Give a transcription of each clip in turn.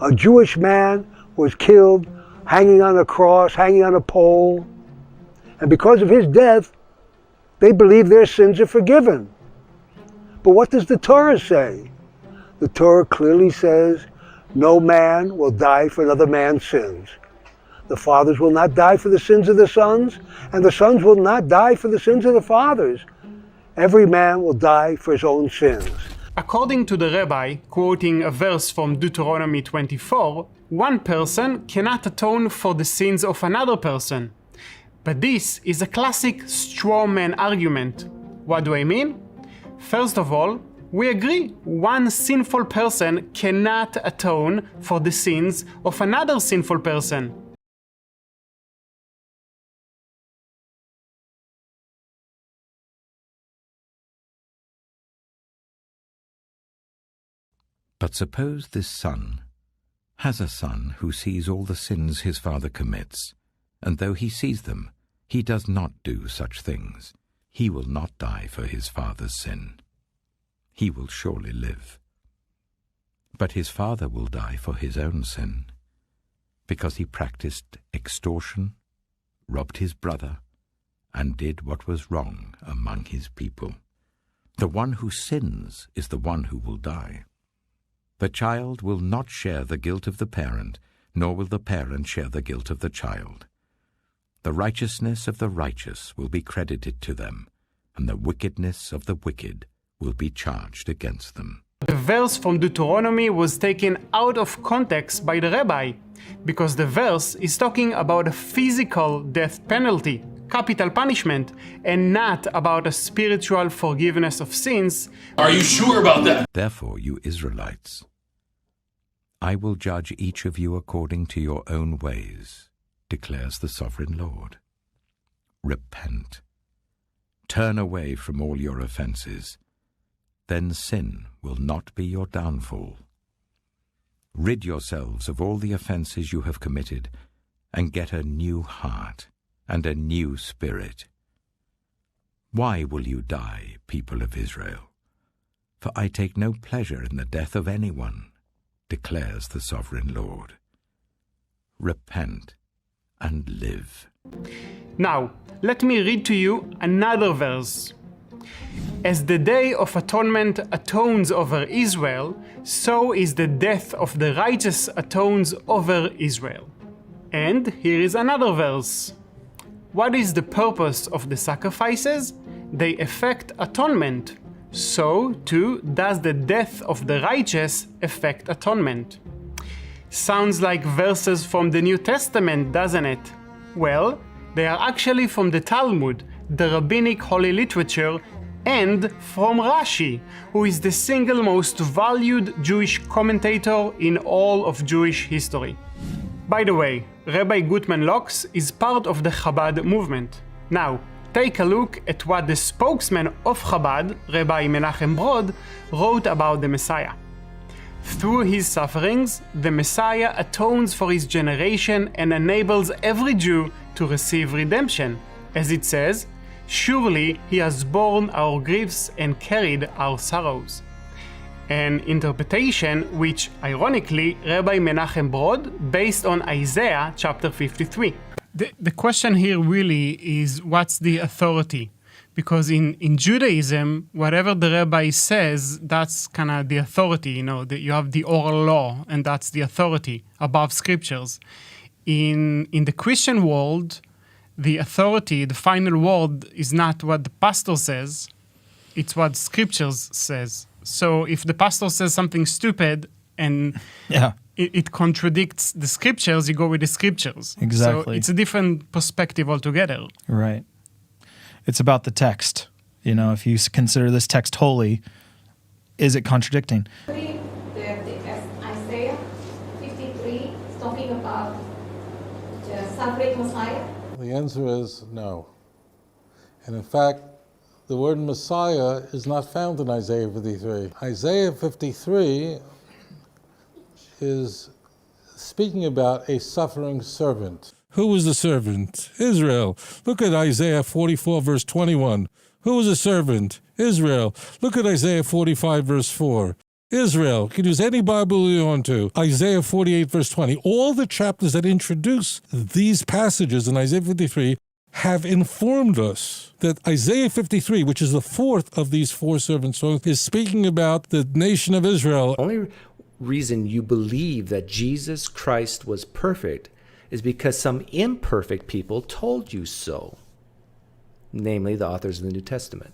A Jewish man was killed hanging on a cross, hanging on a pole. And because of his death, they believe their sins are forgiven. But what does the Torah say? The Torah clearly says, no man will die for another man's sins. The fathers will not die for the sins of the sons, and the sons will not die for the sins of the fathers. Every man will die for his own sins. According to the rabbi, quoting a verse from Deuteronomy 24, one person cannot atone for the sins of another person. But this is a classic straw man argument. What do I mean? First of all, we agree one sinful person cannot atone for the sins of another sinful person. But suppose this son has a son who sees all the sins his father commits, and though he sees them, he does not do such things. He will not die for his father's sin. He will surely live. But his father will die for his own sin, because he practiced extortion, robbed his brother, and did what was wrong among his people. The one who sins is the one who will die. The child will not share the guilt of the parent, nor will the parent share the guilt of the child. The righteousness of the righteous will be credited to them, and the wickedness of the wicked will be charged against them. The verse from Deuteronomy was taken out of context by the rabbi, because the verse is talking about a physical death penalty, capital punishment, and not about a spiritual forgiveness of sins. Are you sure about that? Therefore, you Israelites, I will judge each of you according to your own ways, declares the sovereign Lord. Repent. Turn away from all your offenses. Then sin will not be your downfall. Rid yourselves of all the offenses you have committed, and get a new heart and a new spirit. Why will you die, people of Israel? For I take no pleasure in the death of anyone, declares the sovereign Lord. Repent and live. Now, let me read to you another verse. As the Day of Atonement atones over Israel, so is the death of the righteous atones over Israel. And here is another verse. What is the purpose of the sacrifices? They effect atonement. So, too, does the death of the righteous effect atonement. Sounds like verses from the New Testament, doesn't it? Well, they are actually from the Talmud, the rabbinic holy literature, and from Rashi, who is the single most valued Jewish commentator in all of Jewish history. By the way, Rabbi Guttman Locks is part of the Chabad movement. Now, take a look at what the spokesman of Chabad, Rabbi Menachem Brod, wrote about the Messiah. Through his sufferings, the Messiah atones for his generation and enables every Jew to receive redemption. As it says, surely he has borne our griefs and carried our sorrows. An interpretation which, ironically, Rabbi Menachem Brod based on Isaiah chapter 53. The question here really is, what's the authority? Because in Judaism, whatever the rabbi says, that's kind of the authority. You have the oral law, and that's the authority above scriptures. In the Christian world, the authority, the final word, is not what the pastor says, it's what scriptures says. So if the pastor says something stupid and it contradicts the scriptures, you go with the scriptures. Exactly. So it's a different perspective altogether. Right. It's about the text. If you consider this text holy, is it contradicting? Isaiah 53 is talking about the suffering Messiah? The answer is no. And in fact, the word Messiah is not found in Isaiah 53. Isaiah 53 is speaking about a suffering servant. Who was the servant? Israel. Look at Isaiah 44, verse 21. Who was the servant? Israel. Look at Isaiah 45, verse 4. Israel. You can use any Bible you want to. Isaiah 48, verse 20. All the chapters that introduce these passages in Isaiah 53 have informed us that Isaiah 53, which is the fourth of these four servant songs, is speaking about the nation of Israel. Only reason you believe that Jesus Christ was perfect is because some imperfect people told you so, namely the authors of the New Testament.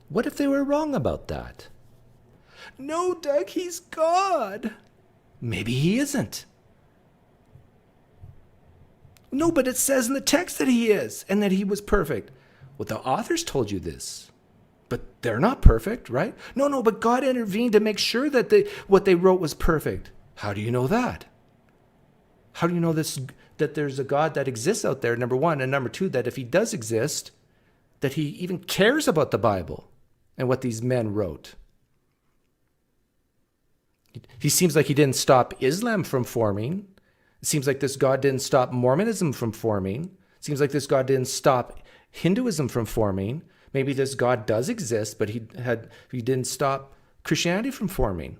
What if they were wrong about that? No, Doug, he's God. Maybe he isn't. No, but it says in the text that he is and that he was perfect. Well, the authors told you this, but they're not perfect, right? No, but God intervened to make sure that what they wrote was perfect. How do you know that? How do you know this, that there's a God that exists out there, number one, and number two, that if he does exist, that he even cares about the Bible and what these men wrote? He seems like he didn't stop Islam from forming. It seems like this God didn't stop Mormonism from forming. It seems like this God didn't stop Hinduism from forming. Maybe this God does exist, but he didn't stop Christianity from forming.